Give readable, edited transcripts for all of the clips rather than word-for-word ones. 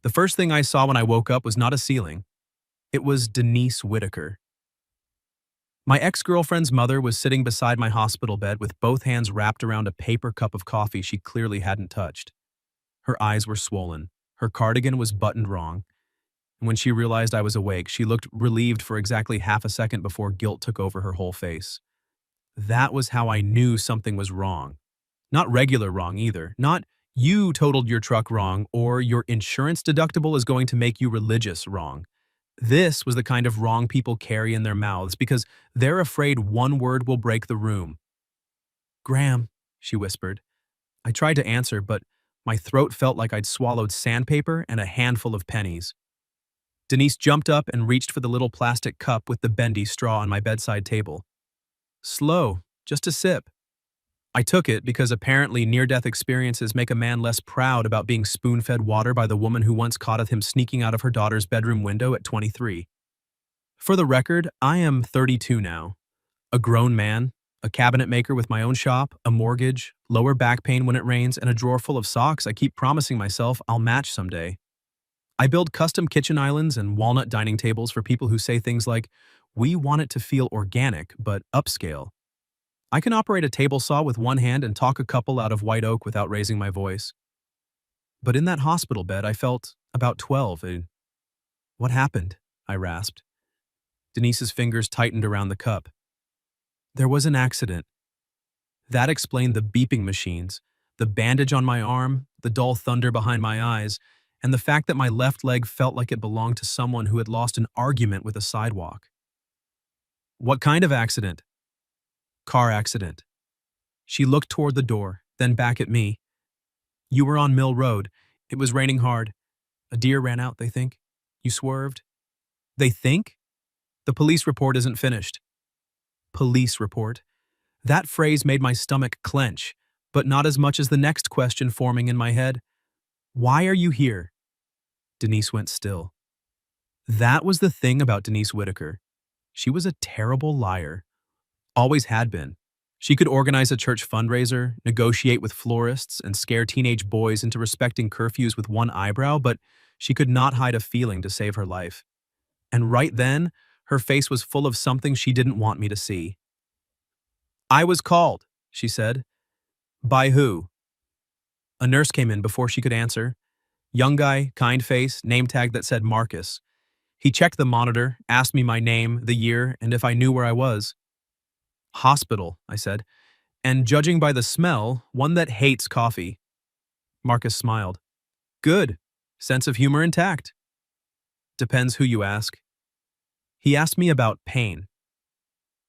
The first thing I saw when I woke up was not a ceiling. It was Denise Whitaker. My ex-girlfriend's mother was sitting beside my hospital bed with both hands wrapped around a paper cup of coffee she clearly hadn't touched. Her eyes were swollen. Her cardigan was buttoned wrong. And when she realized I was awake, she looked relieved for exactly half a second before guilt took over her whole face. That was how I knew something was wrong. Not regular wrong either. Not you totaled your truck wrong or your insurance deductible is going to make you religious wrong. This was the kind of wrong people carry in their mouths because they're afraid one word will break the room. Graham, she whispered. I tried to answer, but my throat felt like I'd swallowed sandpaper and a handful of pennies. Denise jumped up and reached for the little plastic cup with the bendy straw on my bedside table. Slow, just a sip. I took it because apparently near-death experiences make a man less proud about being spoon-fed water by the woman who once caught him sneaking out of her daughter's bedroom window at 23. For the record, I am 32 now. A grown man, a cabinet maker with my own shop, a mortgage, lower back pain when it rains, and a drawer full of socks I keep promising myself I'll match someday. I build custom kitchen islands and walnut dining tables for people who say things like, "We want it to feel organic, but upscale." I can operate a table saw with one hand and talk a couple out of white oak without raising my voice. But in that hospital bed, I felt about 12. What happened? I rasped. Denise's fingers tightened around the cup. There was an accident. That explained the beeping machines, the bandage on my arm, the dull thunder behind my eyes, and the fact that my left leg felt like it belonged to someone who had lost an argument with a sidewalk. What kind of accident? Car accident. She looked toward the door, then back at me. You were on Mill Road. It was raining hard. A deer ran out, they think. You swerved. They think? The police report isn't finished. Police report. That phrase made my stomach clench, but not as much as the next question forming in my head. Why are you here? Denise went still. That was the thing about Denise Whitaker. She was a terrible liar. Always had been. She could organize a church fundraiser, negotiate with florists, and scare teenage boys into respecting curfews with one eyebrow, but she could not hide a feeling to save her life. And right then, her face was full of something she didn't want me to see. I was called, she said. By who? A nurse came in before she could answer. Young guy, kind face, name tag that said Marcus. He checked the monitor, asked me my name, the year, and if I knew where I was. Hospital, I said, and judging by the smell, one that hates coffee. Marcus smiled. Good. Sense of humor intact. Depends who you ask. He asked me about pain.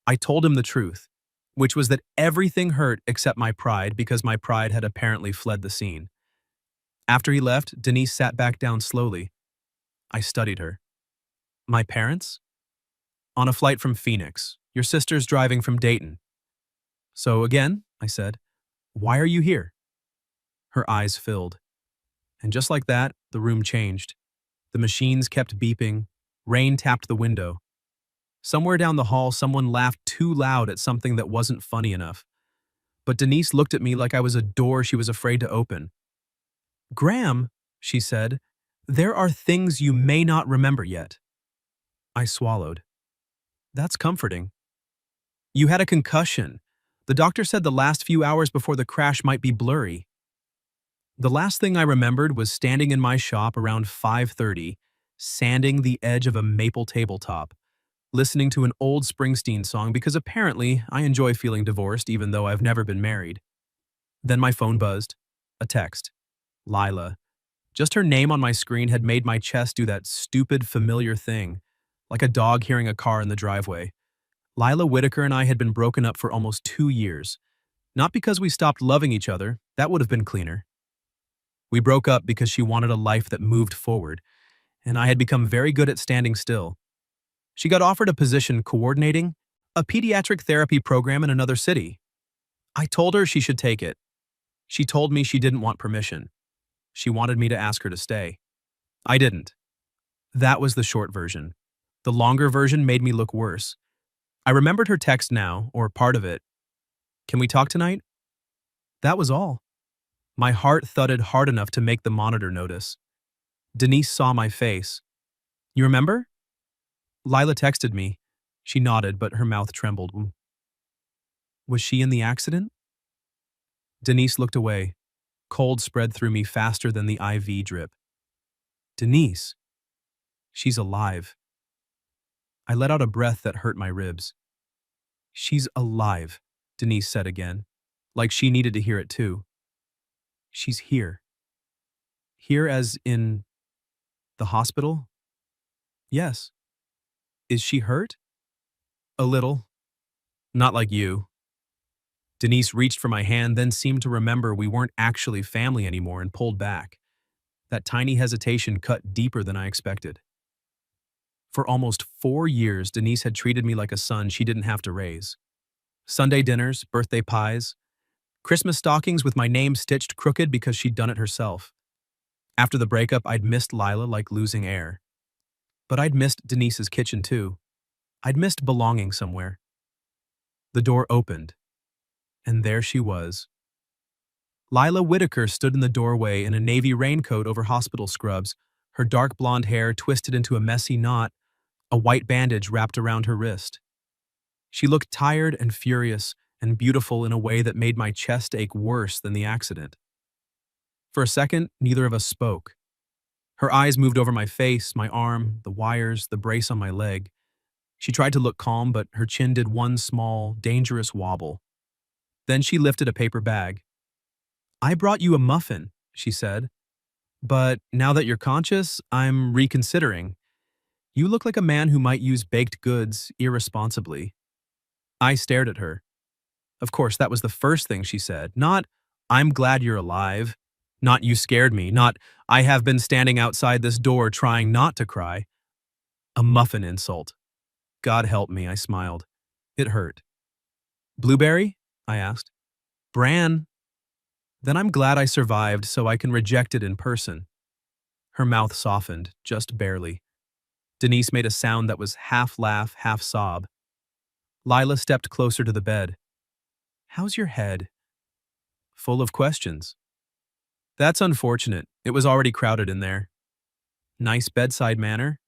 I told him the truth, which was that everything hurt except my pride because my pride had apparently fled the scene. After he left, Denise sat back down slowly. I studied her. My parents? On a flight from Phoenix. Your sister's driving from Dayton. So again, I said, why are you here? Her eyes filled. And just like that, the room changed. The machines kept beeping. Rain tapped the window. Somewhere down the hall, someone laughed too loud at something that wasn't funny enough. But Denise looked at me like I was a door she was afraid to open. Graham, she said, there are things you may not remember yet. I swallowed. That's comforting. You had a concussion. The doctor said the last few hours before the crash might be blurry. The last thing I remembered was standing in my shop around 5:30, sanding the edge of a maple tabletop, listening to an old Springsteen song because apparently I enjoy feeling divorced even though I've never been married. Then my phone buzzed. A text. Lila. Just her name on my screen had made my chest do that stupid familiar thing, like a dog hearing a car in the driveway. Lila Whitaker and I had been broken up for almost 2 years. Not because we stopped loving each other, that would have been cleaner. We broke up because she wanted a life that moved forward, and I had become very good at standing still. She got offered a position coordinating a pediatric therapy program in another city. I told her she should take it. She told me she didn't want permission. She wanted me to ask her to stay. I didn't. That was the short version. The longer version made me look worse. I remembered her text now, or part of it. Can we talk tonight? That was all. My heart thudded hard enough to make the monitor notice. Denise saw my face. You remember? Lila texted me. She nodded, but her mouth trembled. Was she in the accident? Denise looked away. Cold spread through me faster than the IV drip. Denise. She's alive. I let out a breath that hurt my ribs. She's alive, Denise said again, like she needed to hear it too. She's here. Here as in the hospital? Yes. Is she hurt? A little. Not like you. Denise reached for my hand, then seemed to remember we weren't actually family anymore and pulled back. That tiny hesitation cut deeper than I expected. For almost 4 years, Denise had treated me like a son she didn't have to raise. Sunday dinners, birthday pies, Christmas stockings with my name stitched crooked because she'd done it herself. After the breakup, I'd missed Lila like losing air. But I'd missed Denise's kitchen too. I'd missed belonging somewhere. The door opened, and there she was. Lila Whitaker stood in the doorway in a navy raincoat over hospital scrubs, her dark blonde hair twisted into a messy knot, a white bandage wrapped around her wrist. She looked tired and furious and beautiful in a way that made my chest ache worse than the accident. For a second, neither of us spoke. Her eyes moved over my face, my arm, the wires, the brace on my leg. She tried to look calm, but her chin did one small, dangerous wobble. Then she lifted a paper bag. I brought you a muffin, she said. But now that you're conscious, I'm reconsidering. You look like a man who might use baked goods irresponsibly. I stared at her. Of course, that was the first thing she said. Not, I'm glad you're alive. Not, you scared me. Not, I have been standing outside this door trying not to cry. A muffin insult. God help me, I smiled. It hurt. Blueberry? I asked. Bran. Then I'm glad I survived so I can reject it in person. Her mouth softened, just barely. Denise made a sound that was half laugh, half sob. Lila stepped closer to the bed. How's your head? Full of questions. That's unfortunate. It was already crowded in there. Nice bedside manner.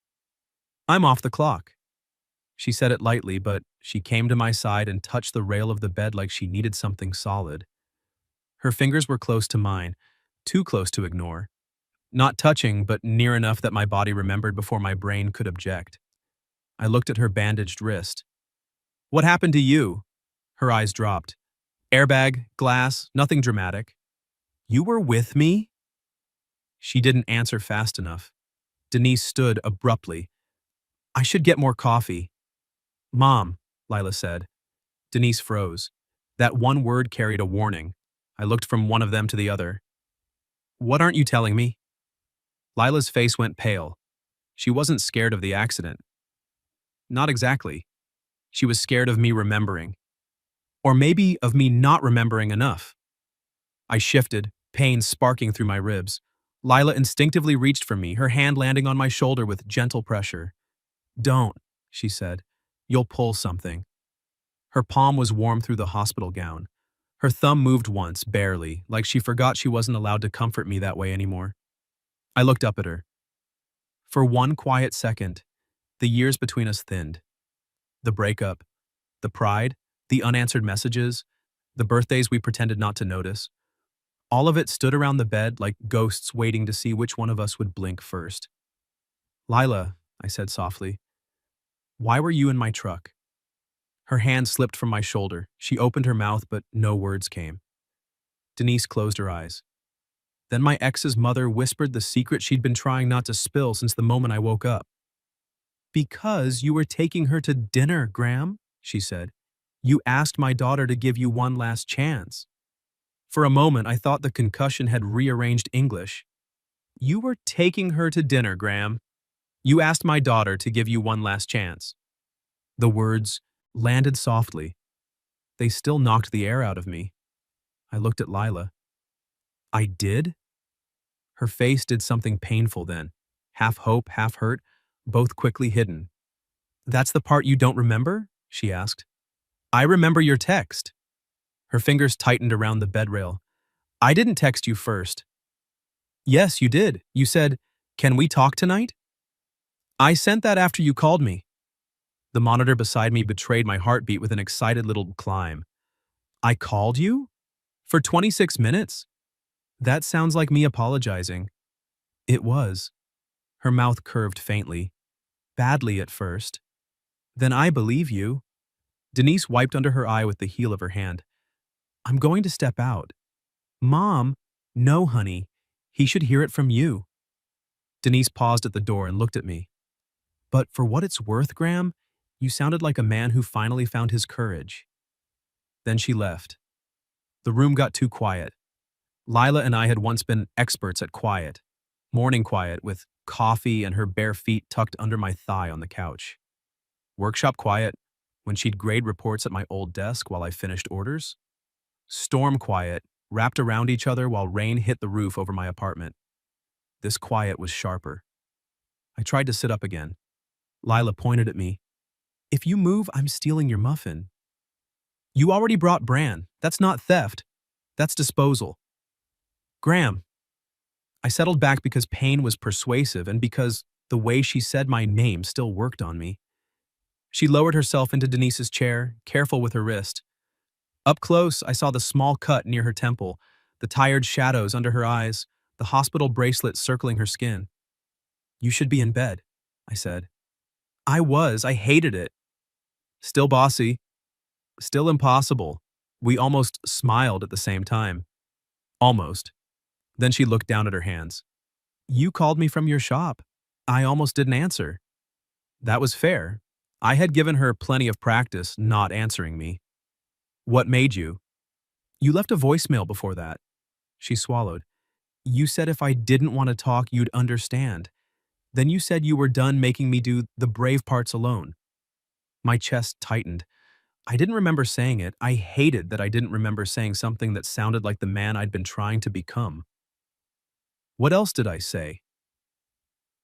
I'm off the clock. She said it lightly, but she came to my side and touched the rail of the bed like she needed something solid. Her fingers were close to mine, too close to ignore. Not touching, but near enough that my body remembered before my brain could object. I looked at her bandaged wrist. What happened to you? Her eyes dropped. Airbag, glass, nothing dramatic. You were with me? She didn't answer fast enough. Denise stood abruptly. I should get more coffee. Mom, Lila said. Denise froze. That one word carried a warning. I looked from one of them to the other. What aren't you telling me? Lila's face went pale. She wasn't scared of the accident. Not exactly. She was scared of me remembering. Or maybe of me not remembering enough. I shifted, pain sparking through my ribs. Lila instinctively reached for me, her hand landing on my shoulder with gentle pressure. Don't, she said. You'll pull something. Her palm was warm through the hospital gown. Her thumb moved once, barely, like she forgot she wasn't allowed to comfort me that way anymore. I looked up at her. For one quiet second, the years between us thinned. The breakup, the pride, the unanswered messages, the birthdays we pretended not to notice. All of it stood around the bed like ghosts waiting to see which one of us would blink first. Lila, I said softly, why were you in my truck? Her hand slipped from my shoulder. She opened her mouth, but no words came. Denise closed her eyes. Then my ex's mother whispered the secret she'd been trying not to spill since the moment I woke up. Because you were taking her to dinner, Graham, she said. You asked my daughter to give you one last chance. For a moment, I thought the concussion had rearranged English. You were taking her to dinner, Graham. You asked my daughter to give you one last chance. The words landed softly. They still knocked the air out of me. I looked at Lila. I did? Her face did something painful then. Half hope, half hurt, both quickly hidden. That's the part you don't remember? She asked. I remember your text. Her fingers tightened around the bed rail. I didn't text you first. Yes, you did. You said, Can we talk tonight? I sent that after you called me. The monitor beside me betrayed my heartbeat with an excited little climb. I called you? For 26 minutes? That sounds like me apologizing. It was. Her mouth curved faintly. Badly at first. Then I believe you. Denise wiped under her eye with the heel of her hand. I'm going to step out. Mom, no, honey. He should hear it from you. Denise paused at the door and looked at me. But for what it's worth, Graham, you sounded like a man who finally found his courage. Then she left. The room got too quiet. Lila and I had once been experts at quiet. Morning quiet with coffee and her bare feet tucked under my thigh on the couch. Workshop quiet when she'd grade reports at my old desk while I finished orders. Storm quiet, wrapped around each other while rain hit the roof over my apartment. This quiet was sharper. I tried to sit up again. Lila pointed at me. If you move, I'm stealing your muffin. You already brought bran. That's not theft. That's disposal. Graham. I settled back because pain was persuasive and because the way she said my name still worked on me. She lowered herself into Denise's chair, careful with her wrist. Up close, I saw the small cut near her temple, the tired shadows under her eyes, the hospital bracelet circling her skin. You should be in bed, I said. I hated it. Still bossy. Still impossible. We almost smiled at the same time. Almost. Then she looked down at her hands. You called me from your shop. I almost didn't answer. That was fair. I had given her plenty of practice not answering me. What made you? You left a voicemail before that. She swallowed. You said if I didn't want to talk, you'd understand. Then you said you were done making me do the brave parts alone. My chest tightened. I didn't remember saying it. I hated that I didn't remember saying something that sounded like the man I'd been trying to become. What else did I say?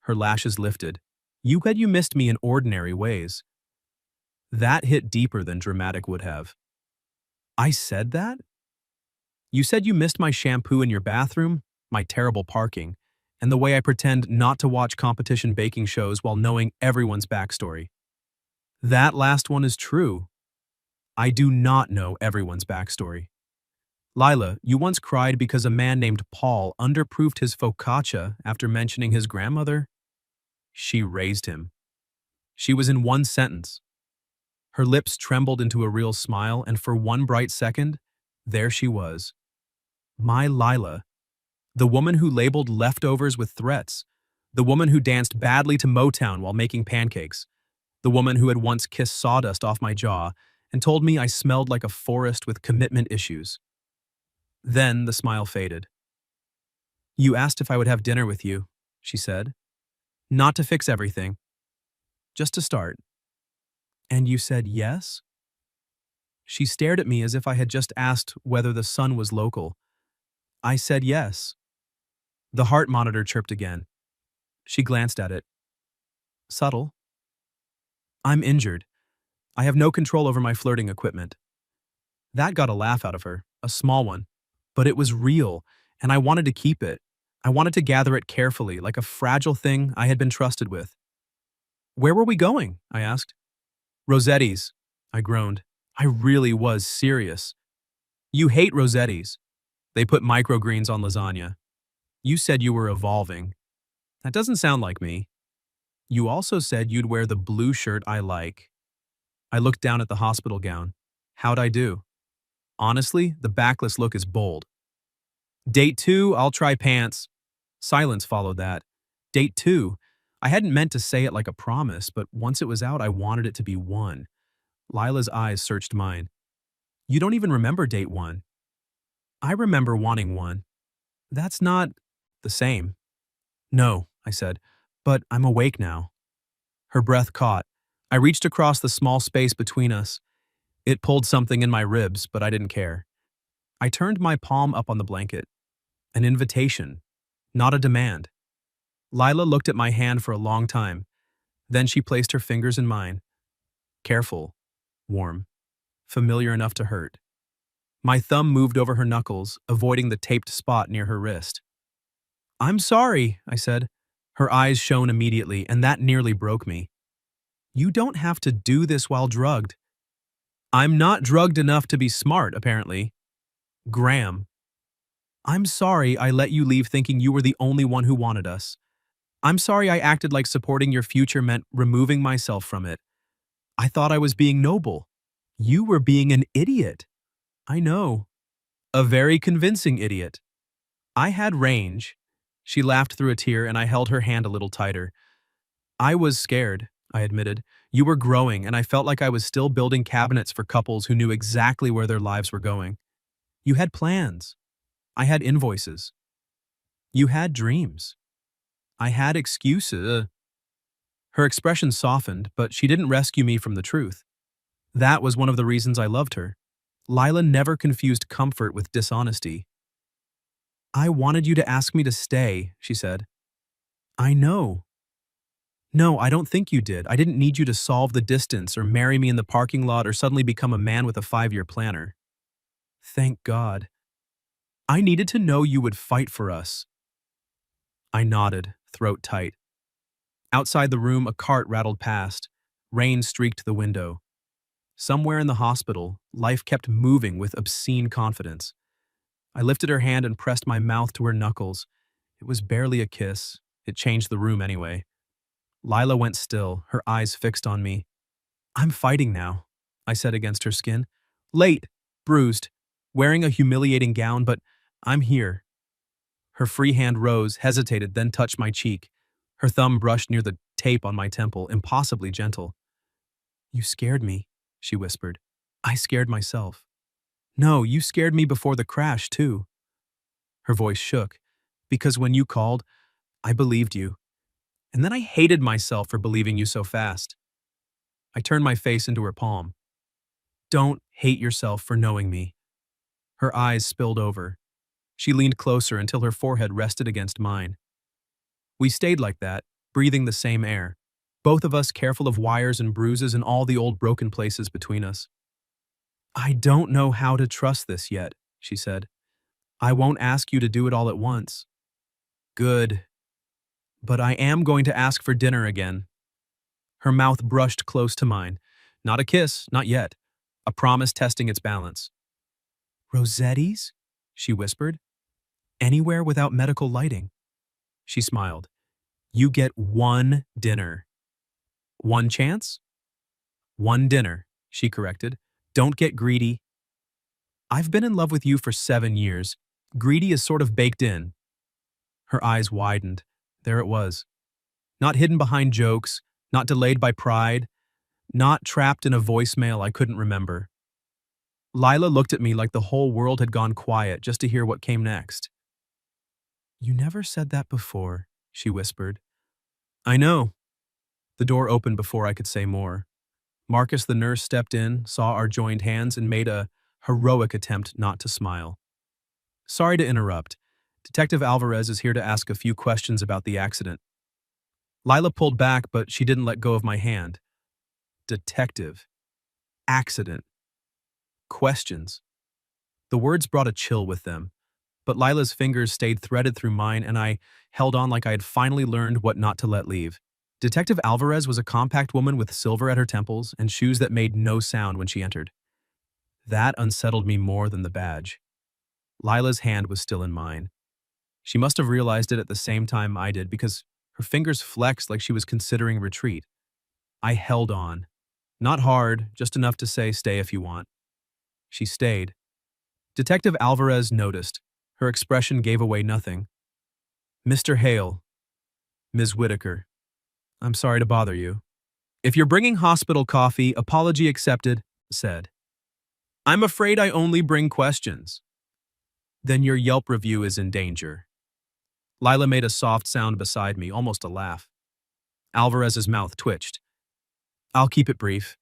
Her lashes lifted. You said you missed me in ordinary ways. That hit deeper than dramatic would have. I said that? You said you missed my shampoo in your bathroom, my terrible parking, and the way I pretend not to watch competition baking shows while knowing everyone's backstory. That last one is true. I do not know everyone's backstory. Lila, you once cried because a man named Paul underproofed his focaccia after mentioning his grandmother? She raised him. She was in one sentence. Her lips trembled into a real smile, and for one bright second, there she was. My Lila. The woman who labeled leftovers with threats. The woman who danced badly to Motown while making pancakes. The woman who had once kissed sawdust off my jaw and told me I smelled like a forest with commitment issues. Then the smile faded. You asked if I would have dinner with you, she said. Not to fix everything. Just to start. And you said yes? She stared at me as if I had just asked whether the sun was local. I said yes. The heart monitor chirped again. She glanced at it. Subtle. I'm injured. I have no control over my flirting equipment. That got a laugh out of her, a small one. But it was real, and I wanted to keep it. I wanted to gather it carefully, like a fragile thing I had been trusted with. Where were we going? I asked. Rossetti's, I groaned. I really was serious. You hate Rossetti's. They put microgreens on lasagna. You said you were evolving. That doesn't sound like me. You also said you'd wear the blue shirt I like. I looked down at the hospital gown. How'd I do? Honestly, the backless look is bold. Date 2, I'll try pants. Silence followed that. Date 2. I hadn't meant to say it like a promise, but once it was out, I wanted it to be 1. Lila's eyes searched mine. You don't even remember date 1. I remember wanting 1. That's not the same. No, I said, but I'm awake now. Her breath caught. I reached across the small space between us. It pulled something in my ribs, but I didn't care. I turned my palm up on the blanket. An invitation, not a demand. Lila looked at my hand for a long time. Then she placed her fingers in mine. Careful, warm, familiar enough to hurt. My thumb moved over her knuckles, avoiding the taped spot near her wrist. I'm sorry, I said. Her eyes shone immediately, and that nearly broke me. You don't have to do this while drugged. I'm not drugged enough to be smart, apparently. Graham, I'm sorry I let you leave thinking you were the only one who wanted us. I'm sorry I acted like supporting your future meant removing myself from it. I thought I was being noble. You were being an idiot. I know. A very convincing idiot. I had range. She laughed through a tear and I held her hand a little tighter. I was scared, I admitted. You were growing and I felt like I was still building cabinets for couples who knew exactly where their lives were going. You had plans. I had invoices. You had dreams. I had excuses. Her expression softened, but she didn't rescue me from the truth. That was one of the reasons I loved her. Lila never confused comfort with dishonesty. I wanted you to ask me to stay, she said. I know. No, I don't think you did. I didn't need you to solve the distance or marry me in the parking lot or suddenly become a man with a 5-year planner. Thank God. I needed to know you would fight for us. I nodded, throat tight. Outside the room, a cart rattled past. Rain streaked the window. Somewhere in the hospital, life kept moving with obscene confidence. I lifted her hand and pressed my mouth to her knuckles. It was barely a kiss. It changed the room anyway. Lila went still, her eyes fixed on me. I'm fighting now, I said against her skin. Late, bruised, wearing a humiliating gown, but I'm here. Her free hand rose, hesitated, then touched my cheek. Her thumb brushed near the tape on my temple, impossibly gentle. You scared me, she whispered. I scared myself. No, you scared me before the crash, too. Her voice shook, because when you called, I believed you. And then I hated myself for believing you so fast. I turned my face into her palm. Don't hate yourself for knowing me. Her eyes spilled over. She leaned closer until her forehead rested against mine. We stayed like that, breathing the same air, both of us careful of wires and bruises and all the old broken places between us. I don't know how to trust this yet, she said. I won't ask you to do it all at once. Good. But I am going to ask for dinner again. Her mouth brushed close to mine. Not a kiss, not yet. A promise testing its balance. Rossetti's? She whispered. Anywhere without medical lighting. She smiled. You get one dinner. One chance? One dinner, she corrected. Don't get greedy. I've been in love with you for 7 years. Greedy is sort of baked in. Her eyes widened. There it was. Not hidden behind jokes, not delayed by pride, not trapped in a voicemail I couldn't remember. Lila looked at me like the whole world had gone quiet just to hear what came next. You never said that before, she whispered. I know. The door opened before I could say more. Marcus the nurse stepped in, saw our joined hands, and made a heroic attempt not to smile. Sorry to interrupt. Detective Alvarez is here to ask a few questions about the accident. Lila pulled back, but she didn't let go of my hand. Detective. Accident. Questions. The words brought a chill with them, but Lila's fingers stayed threaded through mine and I held on like I had finally learned what not to let leave. Detective Alvarez was a compact woman with silver at her temples and shoes that made no sound when she entered. That unsettled me more than the badge. Lila's hand was still in mine. She must have realized it at the same time I did because her fingers flexed like she was considering retreat. I held on. Not hard, just enough to say stay if you want. She stayed. Detective Alvarez noticed. Her expression gave away nothing. Mr. Hale. Ms. Whitaker. I'm sorry to bother you. If you're bringing hospital coffee, apology accepted, said. I'm afraid I only bring questions. Then your Yelp review is in danger. Lila made a soft sound beside me, almost a laugh. Alvarez's mouth twitched. I'll keep it brief.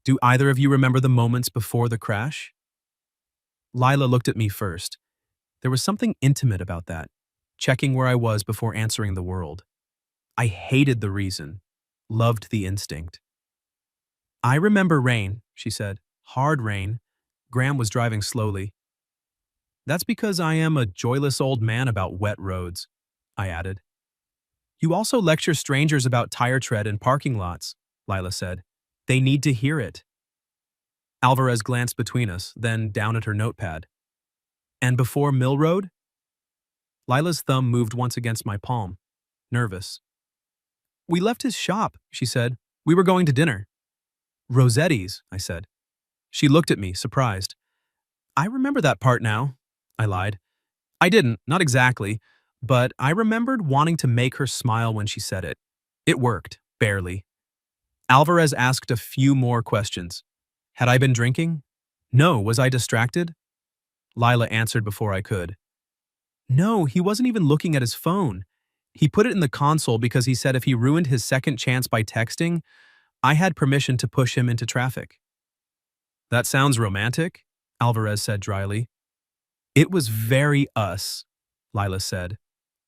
Do either of you remember the moments before the crash? Lila looked at me first. There was something intimate about that, checking where I was before answering the world. I hated the reason, loved the instinct. I remember rain, she said. Hard rain. Graham was driving slowly. That's because I am a joyless old man about wet roads, I added. You also lecture strangers about tire tread in parking lots, Lila said. They need to hear it. Alvarez glanced between us, then down at her notepad. And before Mill Road? Lila's thumb moved once against my palm, nervous. We left his shop, she said. We were going to dinner. Rossetti's, I said. She looked at me, surprised. I remember that part now, I lied. I didn't, not exactly, but I remembered wanting to make her smile when she said it. It worked, barely. Alvarez asked a few more questions. Had I been drinking? No. Was I distracted? Lila answered before I could. No, he wasn't even looking at his phone. He put it in the console because he said if he ruined his second chance by texting, I had permission to push him into traffic. That sounds romantic, Alvarez said dryly. It was very us, Lila said.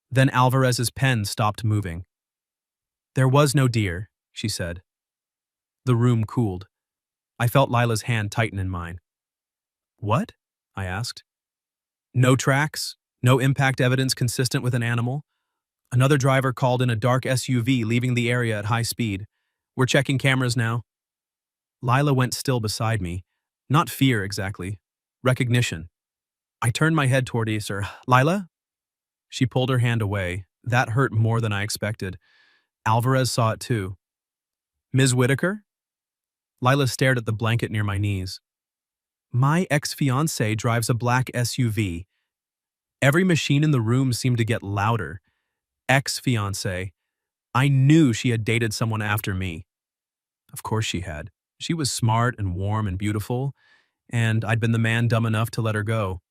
Then Alvarez's pen stopped moving. There was no deer, she said. The room cooled. I felt Lila's hand tighten in mine. What? I asked. No tracks, no impact evidence consistent with an animal. Another driver called in a dark SUV leaving the area at high speed. We're checking cameras now. Lila went still beside me. Not fear, exactly. Recognition. I turned my head toward her. Lila? She pulled her hand away. That hurt more than I expected. Alvarez saw it too. Ms. Whitaker? Lila stared at the blanket near my knees. My ex-fiancé drives a black SUV. Every machine in the room seemed to get louder. Ex-fiancé. I knew she had dated someone after me. Of course she had. She was smart and warm and beautiful, and I'd been the man dumb enough to let her go.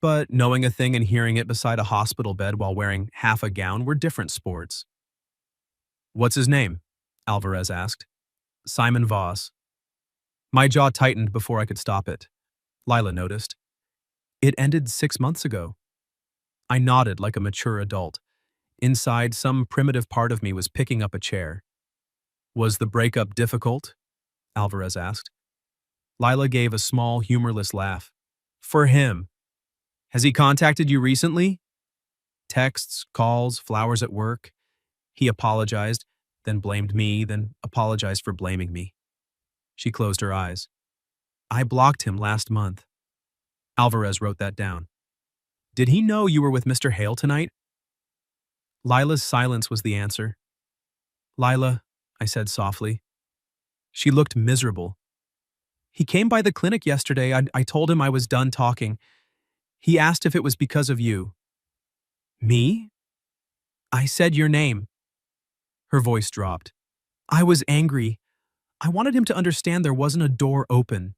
But knowing a thing and hearing it beside a hospital bed while wearing half a gown were different sports. What's his name? Alvarez asked. Simon Voss. My jaw tightened before I could stop it. Lila noticed. It ended 6 months ago. I nodded like a mature adult. Inside, some primitive part of me was picking up a chair. Was the breakup difficult? Alvarez asked. Lila gave a small, humorless laugh. For him. Has he contacted you recently? Texts, calls, flowers at work. He apologized, then blamed me, then apologized for blaming me. She closed her eyes. I blocked him last month. Alvarez wrote that down. Did he know you were with Mr. Hale tonight? Lila's silence was the answer. Lila, I said softly. She looked miserable. He came by the clinic yesterday. I told him I was done talking. He asked if it was because of you. Me? I said your name. Her voice dropped. I was angry. I wanted him to understand there wasn't a door open.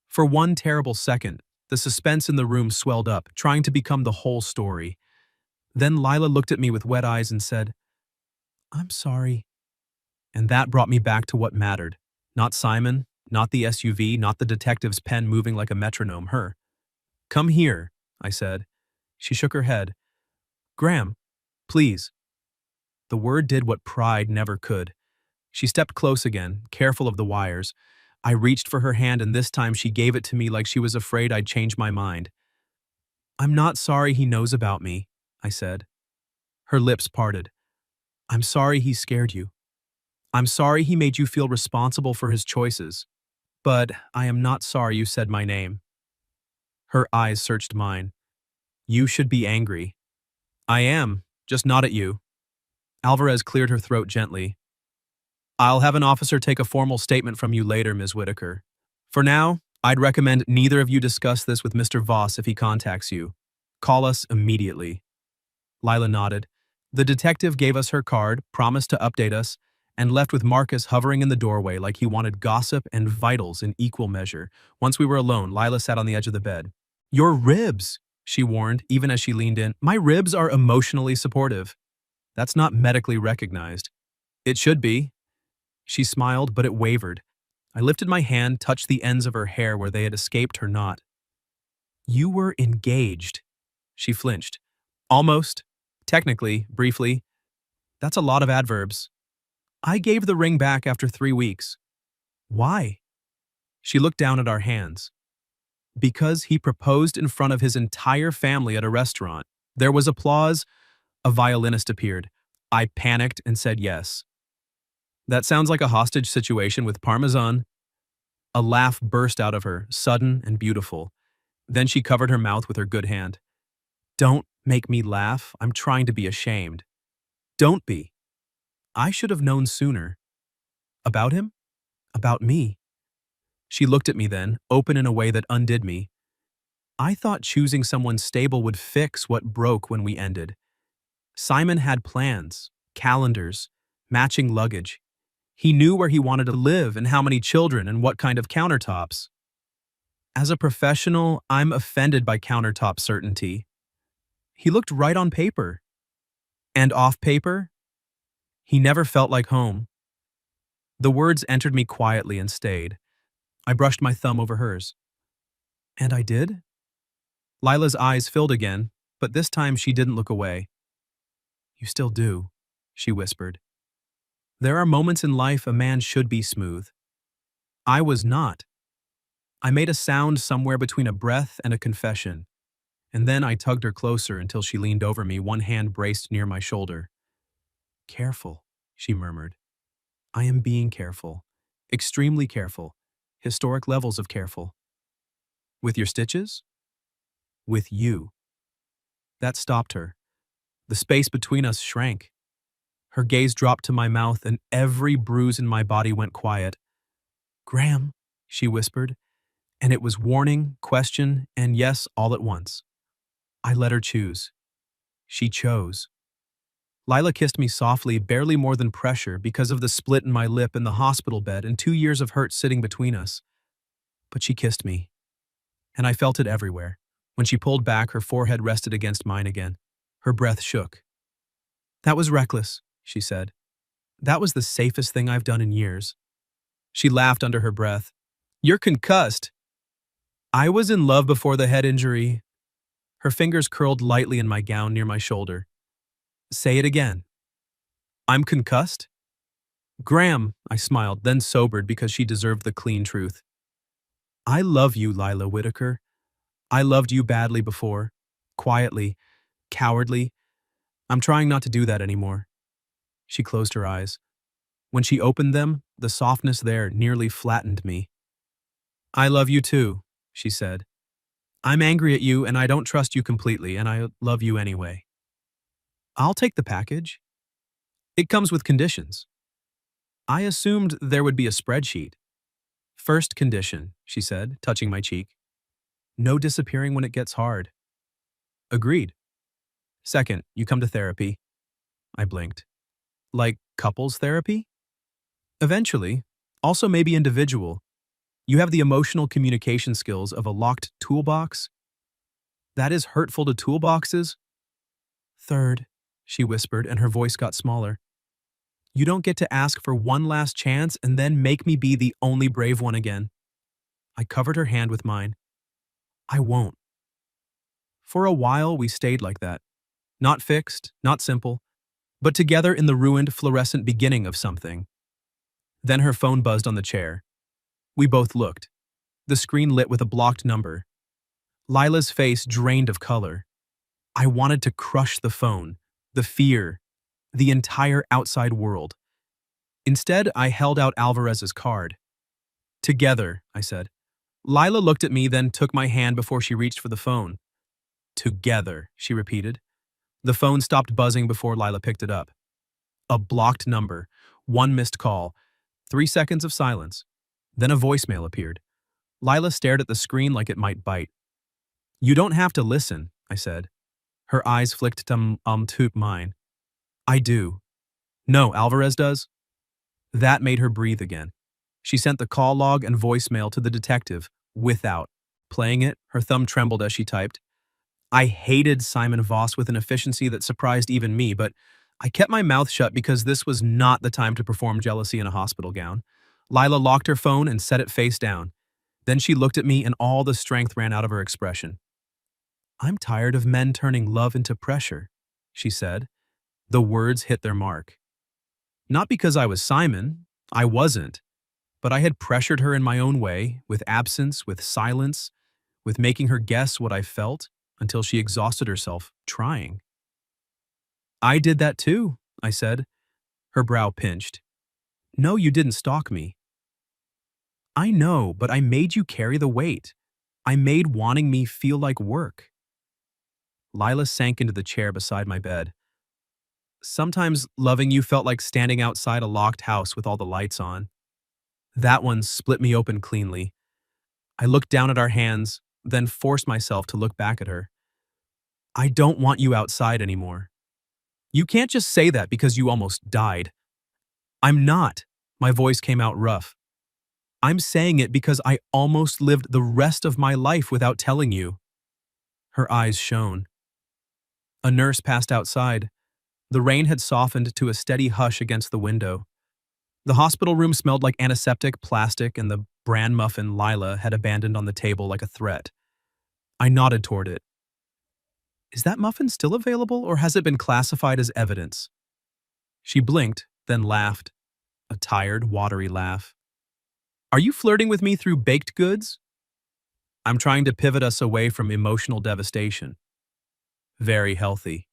For one terrible second, the suspense in the room swelled up, trying to become the whole story. Then Lila looked at me with wet eyes and said, I'm sorry. And that brought me back to what mattered. Not Simon, not the SUV, not the detective's pen moving like a metronome, her. Come here, I said. She shook her head. Graham, please. The word did what pride never could. She stepped close again, careful of the wires. I reached for her hand and this time she gave it to me like she was afraid I'd change my mind. I'm not sorry he knows about me, I said. Her lips parted. I'm sorry he scared you. I'm sorry he made you feel responsible for his choices. But I am not sorry you said my name. Her eyes searched mine. You should be angry. I am, just not at you. Alvarez cleared her throat gently. I'll have an officer take a formal statement from you later, Ms. Whitaker. For now, I'd recommend neither of you discuss this with Mr. Voss if he contacts you. Call us immediately. Lila nodded. The detective gave us her card, promised to update us, and left with Marcus hovering in the doorway like he wanted gossip and vitals in equal measure. Once we were alone, Lila sat on the edge of the bed. Your ribs, she warned, even as she leaned in. My ribs are emotionally supportive. That's not medically recognized. It should be. She smiled, but it wavered. I lifted my hand, touched the ends of her hair where they had escaped her knot. You were engaged. She flinched. Almost. Technically, briefly. That's a lot of adverbs. I gave the ring back after 3 weeks. Why? She looked down at our hands. Because he proposed in front of his entire family at a restaurant. There was applause. A violinist appeared. I panicked and said yes. That sounds like a hostage situation with Parmesan. A laugh burst out of her, sudden and beautiful. Then she covered her mouth with her good hand. Don't make me laugh. I'm trying to be ashamed. Don't be. I should have known sooner. About him? About me. She looked at me then, open in a way that undid me. I thought choosing someone stable would fix what broke when we ended. Simon had plans, calendars, matching luggage. He knew where he wanted to live and how many children and what kind of countertops. As a professional, I'm offended by countertop certainty. He looked right on paper. And off paper, he never felt like home. The words entered me quietly and stayed. I brushed my thumb over hers. And I did? Lila's eyes filled again, but this time she didn't look away. You still do, she whispered. There are moments in life a man should be smooth. I was not. I made a sound somewhere between a breath and a confession, and then I tugged her closer until she leaned over me, one hand braced near my shoulder. Careful, she murmured. I am being careful. Extremely careful. Historic levels of careful. With your stitches? With you. That stopped her. The space between us shrank. Her gaze dropped to my mouth and every bruise in my body went quiet. Graham, she whispered, and it was warning, question, and yes all at once. I let her choose. She chose. Lila kissed me softly, barely more than pressure because of the split in my lip in the hospital bed and 2 years of hurt sitting between us. But she kissed me, and I felt it everywhere. When she pulled back, her forehead rested against mine again. Her breath shook. That was reckless, she said. That was the safest thing I've done in years. She laughed under her breath. You're concussed. I was in love before the head injury. Her fingers curled lightly in my gown near my shoulder. Say it again. I'm concussed? Graham, I smiled, then sobered because she deserved the clean truth. I love you, Lila Whitaker. I loved you badly before. Quietly. Cowardly. I'm trying not to do that anymore. She closed her eyes. When she opened them, the softness there nearly flattened me. I love you too, she said. I'm angry at you and I don't trust you completely, and I love you anyway. I'll take the package. It comes with conditions. I assumed there would be a spreadsheet. First condition, she said, touching my cheek. No disappearing when it gets hard. Agreed. Second, you come to therapy. I blinked. Like couples therapy? Eventually. Also maybe individual. You have the emotional communication skills of a locked toolbox. That is hurtful to toolboxes. Third, she whispered, and her voice got smaller. You don't get to ask for one last chance and then make me be the only brave one again. I covered her hand with mine. I won't. For a while, we stayed like that. Not fixed, not simple, but together in the ruined fluorescent beginning of something. Then her phone buzzed on the chair. We both looked. The screen lit with a blocked number. Lila's face drained of color. I wanted to crush the phone, the fear, the entire outside world. Instead, I held out Alvarez's card. Together, I said. Lila looked at me, then took my hand before she reached for the phone. Together, she repeated. The phone stopped buzzing before Lila picked it up. A blocked number, one missed call, 3 seconds of silence. Then a voicemail appeared. Lila stared at the screen like it might bite. You don't have to listen, I said. Her eyes flicked to mine. I do. No, Alvarez does. That made her breathe again. She sent the call log and voicemail to the detective, without. Playing it, her thumb trembled as she typed. I hated Simon Voss with an efficiency that surprised even me, but I kept my mouth shut because this was not the time to perform jealousy in a hospital gown. Lila locked her phone and set it face down. Then she looked at me and all the strength ran out of her expression. I'm tired of men turning love into pressure, she said. The words hit their mark. Not because I was Simon, I wasn't, but I had pressured her in my own way, with absence, with silence, with making her guess what I felt until she exhausted herself trying. I did that too, I said. Her brow pinched. No, you didn't stalk me. I know, but I made you carry the weight. I made wanting me feel like work. Lila sank into the chair beside my bed. Sometimes loving you felt like standing outside a locked house with all the lights on. That one split me open cleanly. I looked down at our hands, then forced myself to look back at her. I don't want you outside anymore. You can't just say that because you almost died. I'm not. My voice came out rough. I'm saying it because I almost lived the rest of my life without telling you. Her eyes shone. A nurse passed outside. The rain had softened to a steady hush against the window. The hospital room smelled like antiseptic, plastic, and the bran muffin Lila had abandoned on the table like a threat. I nodded toward it. Is that muffin still available, or has it been classified as evidence? She blinked, then laughed. A tired, watery laugh. Are you flirting with me through baked goods? I'm trying to pivot us away from emotional devastation. Very healthy.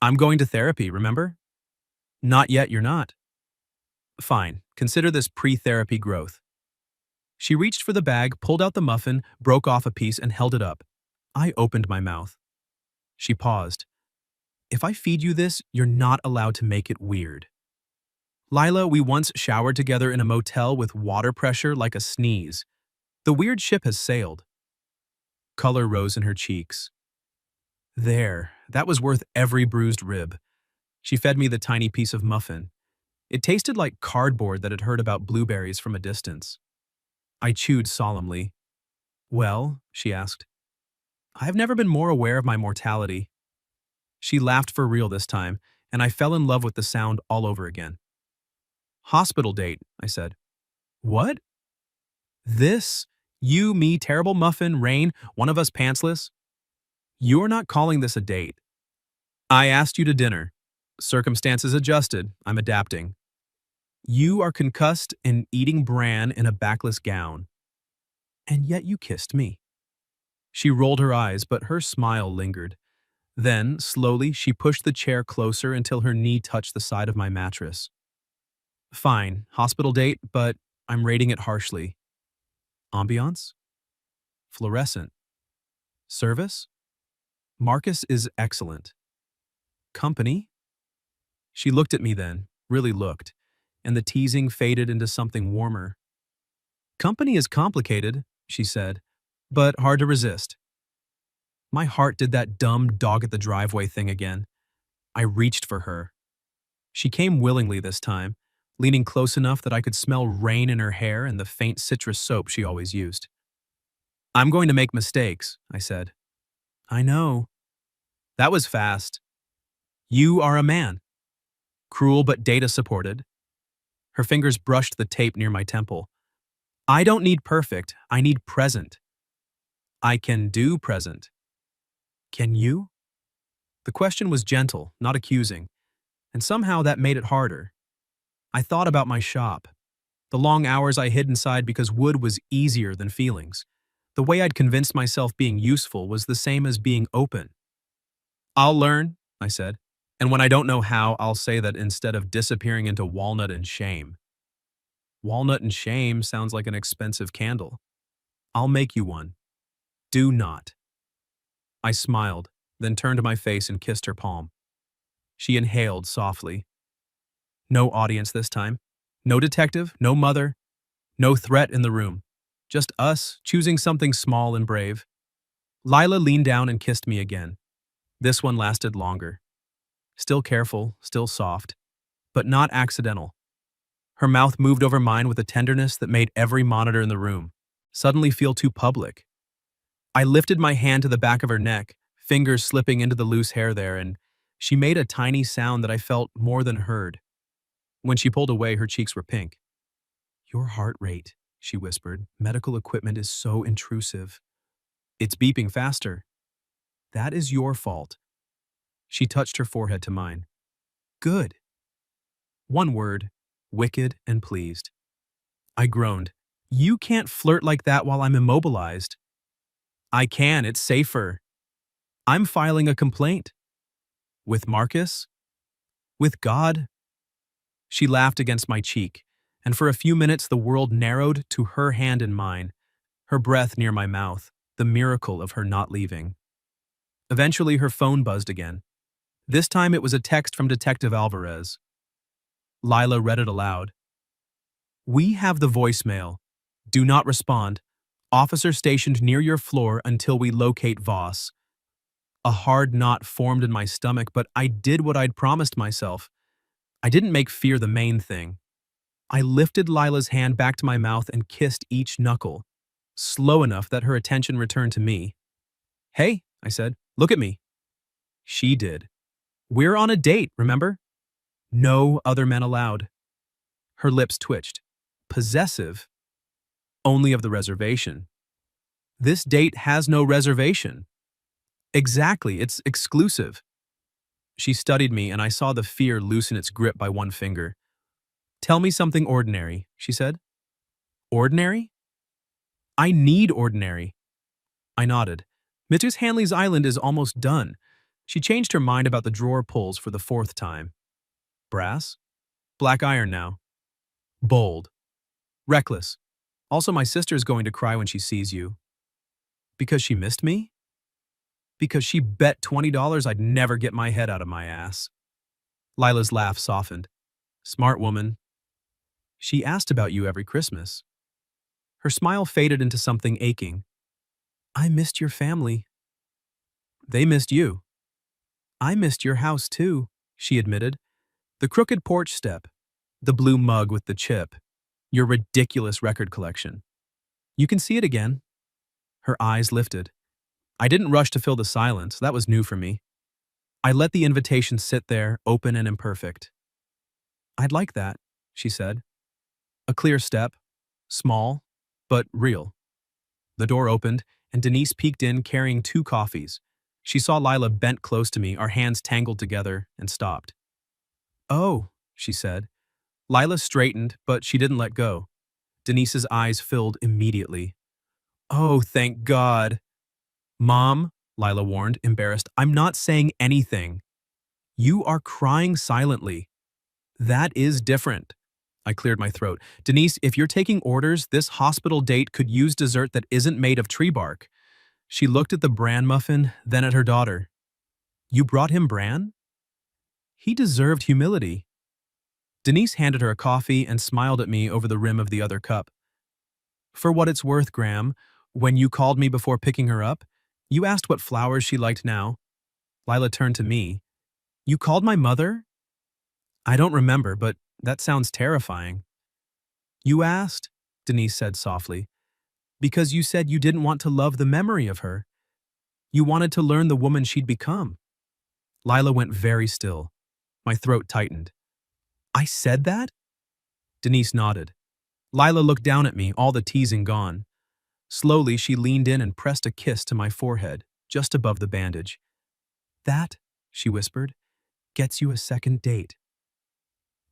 I'm going to therapy, remember? Not yet, you're not. Fine, consider this pre-therapy growth. She reached for the bag, pulled out the muffin, broke off a piece, and held it up. I opened my mouth. She paused. If I feed you this, you're not allowed to make it weird. Lila, we once showered together in a motel with water pressure like a sneeze. The weird ship has sailed. Color rose in her cheeks. There, that was worth every bruised rib. She fed me the tiny piece of muffin. It tasted like cardboard that had heard about blueberries from a distance. I chewed solemnly. Well, she asked. I've never been more aware of my mortality. She laughed for real this time, and I fell in love with the sound all over again. Hospital date, I said. What? This? You, me, terrible muffin, rain, one of us pantsless? You're not calling this a date. I asked you to dinner. Circumstances adjusted. I'm adapting. You are concussed and eating bran in a backless gown. And yet you kissed me. She rolled her eyes, but her smile lingered. Then, slowly, she pushed the chair closer until her knee touched the side of my mattress. Fine, hospital date, but I'm rating it harshly. Ambiance? Fluorescent. Service? Marcus is excellent. Company? She looked at me then, really looked, and the teasing faded into something warmer. Company is complicated, she said, but hard to resist. My heart did that dumb dog at the driveway thing again. I reached for her. She came willingly this time, leaning close enough that I could smell rain in her hair and the faint citrus soap she always used. I'm going to make mistakes, I said. I know. That was fast. You are a man. Cruel but data-supported. Her fingers brushed the tape near my temple. I don't need perfect, I need present. I can do present. Can you? The question was gentle, not accusing, and somehow that made it harder. I thought about my shop, the long hours I hid inside because wood was easier than feelings. The way I'd convinced myself being useful was the same as being open. I'll learn, I said, and when I don't know how, I'll say that instead of disappearing into walnut and shame. Walnut and shame sounds like an expensive candle. I'll make you one. Do not. I smiled, then turned my face and kissed her palm. She inhaled softly. No audience this time. No detective, no mother, no threat in the room. Just us, choosing something small and brave. Lila leaned down and kissed me again. This one lasted longer. Still careful, still soft, but not accidental. Her mouth moved over mine with a tenderness that made every monitor in the room suddenly feel too public. I lifted my hand to the back of her neck, fingers slipping into the loose hair there, and she made a tiny sound that I felt more than heard. When she pulled away, her cheeks were pink. Your heart rate, she whispered. Medical equipment is so intrusive. It's beeping faster. That is your fault. She touched her forehead to mine. Good. One word, wicked and pleased. I groaned. You can't flirt like that while I'm immobilized. I can, it's safer. I'm filing a complaint. With Marcus? With God? She laughed against my cheek, and for a few minutes the world narrowed to her hand in mine, her breath near my mouth, the miracle of her not leaving. Eventually her phone buzzed again. This time it was a text from Detective Alvarez. Lila read it aloud. "We have the voicemail. Do not respond. Officer stationed near your floor until we locate Voss." A hard knot formed in my stomach, but I did what I'd promised myself. I didn't make fear the main thing. I lifted Lila's hand back to my mouth and kissed each knuckle, slow enough that her attention returned to me. "Hey," I said, "look at me." She did. "We're on a date, remember? No other men allowed." Her lips twitched. "Possessive? Only of the reservation." "This date has no reservation." "Exactly, it's exclusive." She studied me, and I saw the fear loosen its grip by one finger. "Tell me something ordinary," she said. "Ordinary? I need ordinary." I nodded. "Mrs. Hanley's island is almost done." She changed her mind about the drawer pulls for the fourth time. "Brass? Black iron now." "Bold. Reckless. Also, my sister's going to cry when she sees you." "Because she missed me?" "Because she bet $20 I'd never get my head out of my ass." Lila's laugh softened. "Smart woman." "She asked about you every Christmas." Her smile faded into something aching. "I missed your family." "They missed you." "I missed your house too," she admitted. "The crooked porch step. The blue mug with the chip. Your ridiculous record collection. You can see it again." Her eyes lifted. I didn't rush to fill the silence. That was new for me. I let the invitation sit there, open and imperfect. "I'd like that," she said. A clear step. Small, but real. The door opened, and Denise peeked in carrying 2 coffees. She saw Lila bent close to me, our hands tangled together, and stopped. "Oh," she said. Lila straightened, but she didn't let go. Denise's eyes filled immediately. "Oh, thank God." "Mom," Lila warned, embarrassed, "I'm not saying anything." "You are crying silently." "That is different." I cleared my throat. "Denise, if you're taking orders, this hospital date could use dessert that isn't made of tree bark." She looked at the bran muffin, then at her daughter. "You brought him bran?" "He deserved humility." Denise handed her a coffee and smiled at me over the rim of the other cup. "For what it's worth, Graham, when you called me before picking her up, you asked what flowers she liked now." Lila turned to me. "You called my mother?" "I don't remember, but that sounds terrifying." "You asked," Denise said softly, "because you said you didn't want to love the memory of her. You wanted to learn the woman she'd become." Lila went very still. My throat tightened. "I said that?" Denise nodded. Lila looked down at me, all the teasing gone. Slowly, she leaned in and pressed a kiss to my forehead, just above the bandage. "That," she whispered, "gets you a second date."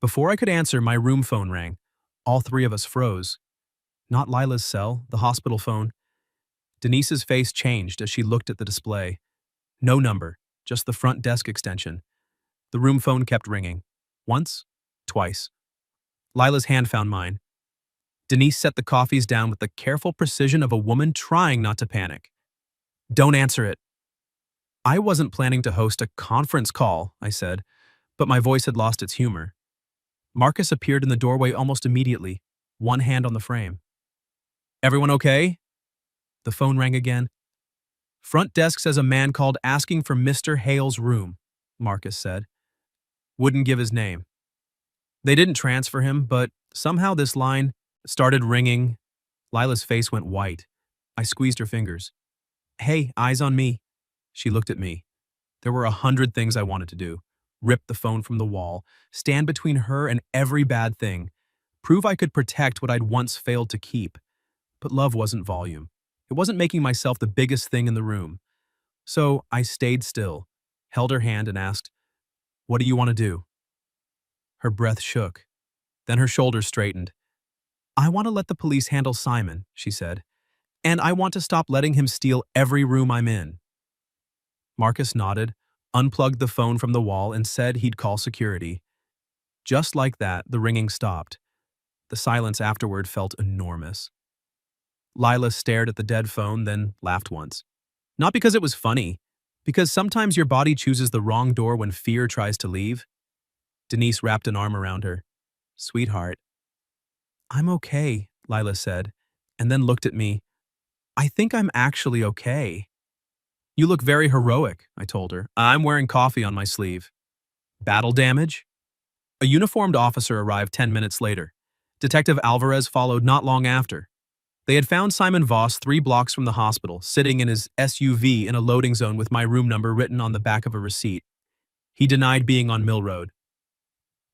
Before I could answer, my room phone rang. All 3 of us froze. Not Lila's cell, the hospital phone. Denise's face changed as she looked at the display. No number, just the front desk extension. The room phone kept ringing. Once, twice. Lila's hand found mine. Denise set the coffees down with the careful precision of a woman trying not to panic. "Don't answer it." "I wasn't planning to host a conference call," I said, but my voice had lost its humor. Marcus appeared in the doorway almost immediately, one hand on the frame. "Everyone okay?" The phone rang again. "Front desk says a man called asking for Mr. Hale's room," Marcus said. Wouldn't give his name. They didn't transfer him, but somehow this line started ringing. Lila's face went white. I squeezed her fingers. "Hey, eyes on me." She looked at me. There were 100 things I wanted to do. Rip the phone from the wall, stand between her and every bad thing, prove I could protect what I'd once failed to keep. But love wasn't volume. It wasn't making myself the biggest thing in the room. So I stayed still, held her hand and asked, "What do you want to do?" Her breath shook. Then her shoulders straightened. "I want to let the police handle Simon," she said. "And I want to stop letting him steal every room I'm in." Marcus nodded. unplugged the phone from the wall, and said he'd call security. Just like that, the ringing stopped. The silence afterward felt enormous. Lila stared at the dead phone, then laughed once. Not because it was funny, because sometimes your body chooses the wrong door when fear tries to leave. Denise wrapped an arm around her. Sweetheart. I'm okay, Lila said, and then looked at me. I think I'm actually okay. You look very heroic, I told her. I'm wearing coffee on my sleeve. Battle damage? A uniformed officer arrived 10 minutes later. Detective Alvarez followed not long after. They had found Simon Voss 3 blocks from the hospital, sitting in his SUV in a loading zone with my room number written on the back of a receipt. He denied being on Mill Road.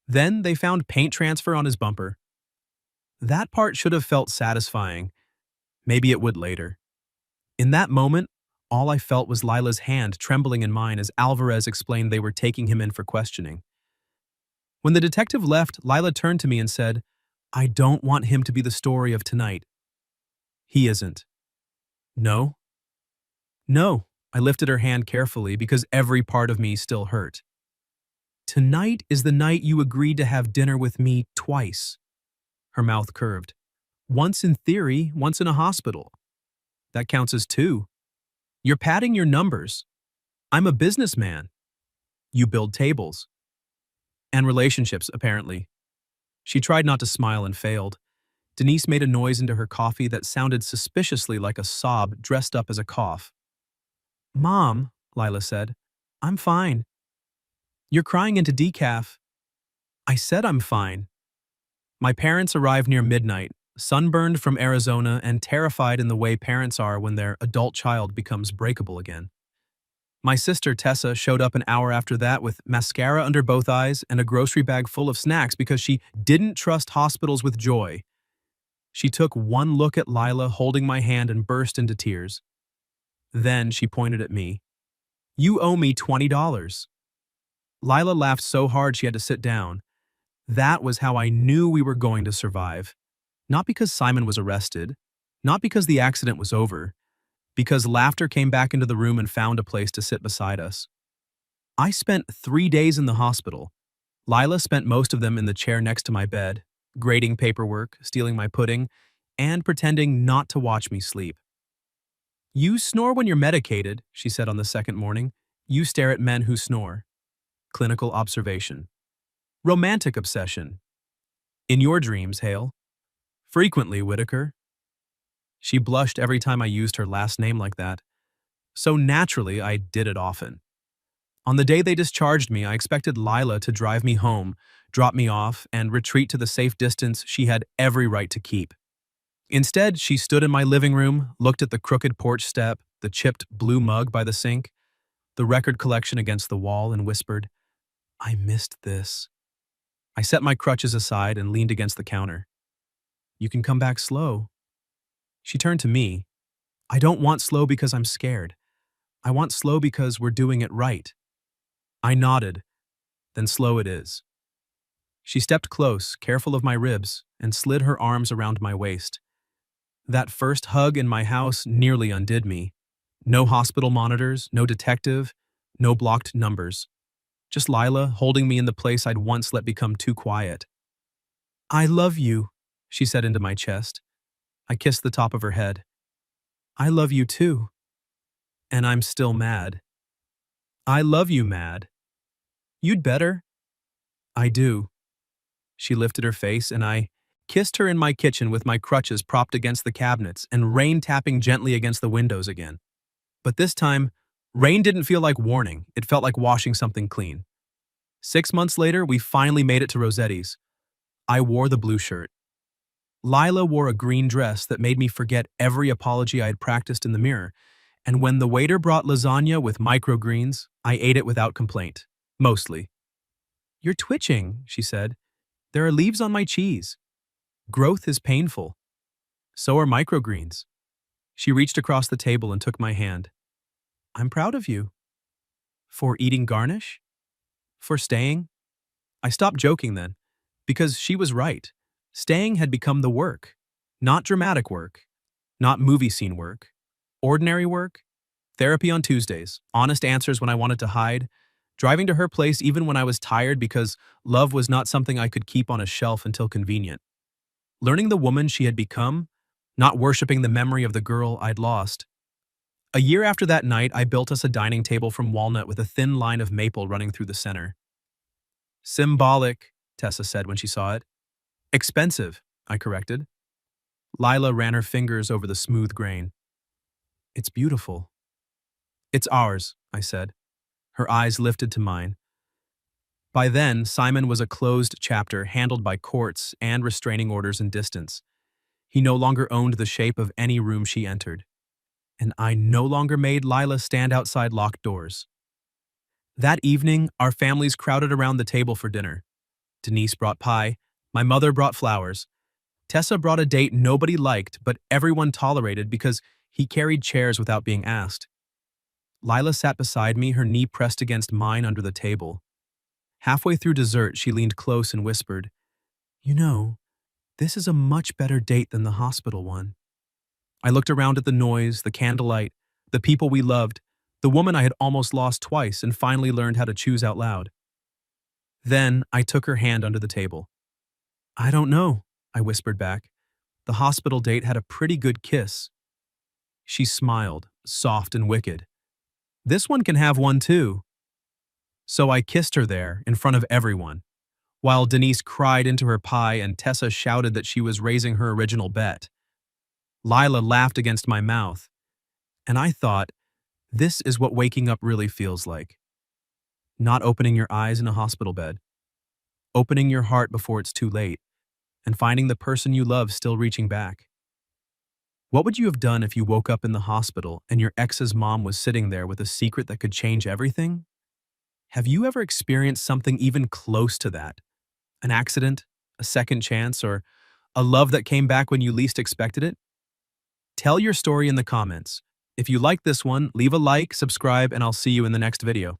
Then they found paint transfer on his bumper. That part should have felt satisfying. Maybe it would later. In that moment, all I felt was Lila's hand trembling in mine as Alvarez explained they were taking him in for questioning. When the detective left, Lila turned to me and said, I don't want him to be the story of tonight. He isn't. No? No. I lifted her hand carefully because every part of me still hurt. Tonight is the night you agreed to have dinner with me twice. Her mouth curved. Once in theory, once in a hospital. That counts as 2. You're padding your numbers. I'm a businessman. You build tables. And relationships, apparently. She tried not to smile and failed. Denise made a noise into her coffee that sounded suspiciously like a sob dressed up as a cough. Mom, Lila said, I'm fine. You're crying into decaf. I said I'm fine. My parents arrived near midnight, sunburned from Arizona and terrified in the way parents are when their adult child becomes breakable again. My sister Tessa showed up an hour after that with mascara under both eyes and a grocery bag full of snacks because she didn't trust hospitals with joy. She took one look at Lila holding my hand and burst into tears. Then she pointed at me. You owe me $20. Lila laughed so hard she had to sit down. That was how I knew we were going to survive. Not because Simon was arrested, not because the accident was over, because laughter came back into the room and found a place to sit beside us. I spent 3 days in the hospital. Lila spent most of them in the chair next to my bed, grading paperwork, stealing my pudding, and pretending not to watch me sleep. You snore when you're medicated, she said on the second morning. You stare at men who snore. Clinical observation. Romantic obsession. In your dreams, Hale. Frequently, Whitaker. She blushed every time I used her last name like that. So naturally, I did it often. On the day they discharged me, I expected Lila to drive me home, drop me off, and retreat to the safe distance she had every right to keep. Instead, she stood in my living room, looked at the crooked porch step, the chipped blue mug by the sink, the record collection against the wall, and whispered, I missed this. I set my crutches aside and leaned against the counter. You can come back slow. She turned to me. I don't want slow because I'm scared. I want slow because we're doing it right. I nodded. Then slow it is. She stepped close, careful of my ribs, and slid her arms around my waist. That first hug in my house nearly undid me. No hospital monitors, no detective, no blocked numbers. Just Lila holding me in the place I'd once let become too quiet. I love you, she said into my chest. I kissed the top of her head. I love you too. And I'm still mad. I love you, Mad. You'd better. I do. She lifted her face and I kissed her in my kitchen with my crutches propped against the cabinets and rain tapping gently against the windows again. But this time, rain didn't feel like warning. It felt like washing something clean. 6 months later, we finally made it to Rossetti's. I wore the blue shirt. Lila wore a green dress that made me forget every apology I had practiced in the mirror, and when the waiter brought lasagna with microgreens, I ate it without complaint. Mostly. You're twitching, she said. There are leaves on my cheese. Growth is painful. So are microgreens. She reached across the table and took my hand. I'm proud of you. For eating garnish? For staying? I stopped joking then, because she was right. Staying had become the work. Not dramatic work. Not movie scene work. Ordinary work. Therapy on Tuesdays. Honest answers when I wanted to hide. driving to her place even when I was tired because love was not something I could keep on a shelf until convenient. Learning the woman she had become, not worshiping the memory of the girl I'd lost. A year after that night, I built us a dining table from walnut with a thin line of maple running through the center. Symbolic, Tessa said when she saw it. Expensive, I corrected. Lila ran her fingers over the smooth grain. It's beautiful. It's ours, I said. Her eyes lifted to mine. By then, Simon was a closed chapter handled by courts and restraining orders and distance. He no longer owned the shape of any room she entered. And I no longer made Lila stand outside locked doors. That evening, our families crowded around the table for dinner. Denise brought pie, my mother brought flowers. Tessa brought a date nobody liked, but everyone tolerated because he carried chairs without being asked. Lila sat beside me, her knee pressed against mine under the table. Halfway through dessert, she leaned close and whispered, "You know, this is a much better date than the hospital one." I looked around at the noise, the candlelight, the people we loved, the woman I had almost lost twice and finally learned how to choose out loud. Then I took her hand under the table. "I don't know," I whispered back. "The hospital date had a pretty good kiss." She smiled, soft and wicked. "This one can have one too." So I kissed her there, in front of everyone, while Denise cried into her pie and Tessa shouted that she was raising her original bet. Lila laughed against my mouth, and I thought, this is what waking up really feels like. Not opening your eyes in a hospital bed, opening your heart before it's too late, and finding the person you love still reaching back. What would you have done if you woke up in the hospital and your ex's mom was sitting there with a secret that could change everything? Have you ever experienced something even close to that? An accident, a second chance, or a love that came back when you least expected it? Tell your story in the comments. If you like this one, leave a like, subscribe, and I'll see you in the next video.